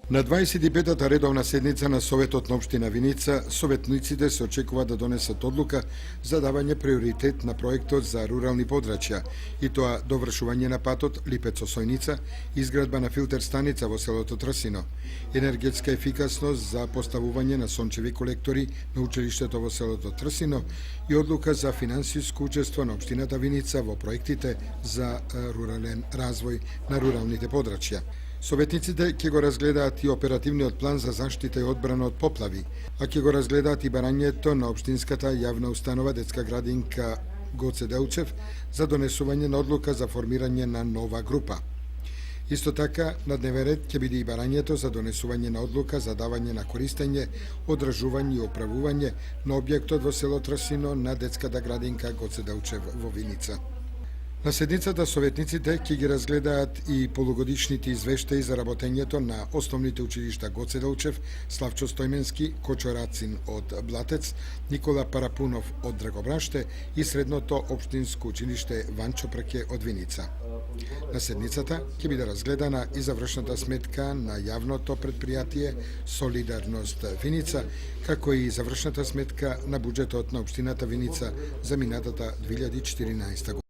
На 25-та редовна седница на Советот на Општина Виница, советниците се очекува да донесат одлука за давање приоритет на проектот за рурални подрачја, и тоа довршување на патот Липец-Осојница, изградба на филтер станица во селото Трсино, енергетска ефикасност за поставување на сончеви колектори на училиштето во селото Трсино и одлука за финансиско учество на Општината Виница во проектите за рурален развој на руралните подрачја. Советниците ќе го разгледаат и оперативниот план за заштита и одбрана од поплави, а ќе го разгледаат и барањето на Општинската јавна установа детска градинка Гоце Делчев за донесување на одлука за формирање на нова група. Исто така, на дневен ред ќе биде и барањето за донесување на одлука за давање на користење, одржување и оправување на објектот во село Трсино на детската градинка Гоце Делчев во Виница. На седницата советниците ќе ги разгледаат и полугодишните извештаи за работењето на основните училишта Гоце Делчев, Славчо Стојменски, Кочо Рацин од Блатец, Никола Парапунов од Драгобраште и средното општинско училиште Ванчо Прке од Виница. На седницата ќе биде разгледана и завршната сметка на јавното предпријатие Солидарност Виница, како и завршната сметка на буџетот на општината Виница за минатата 2014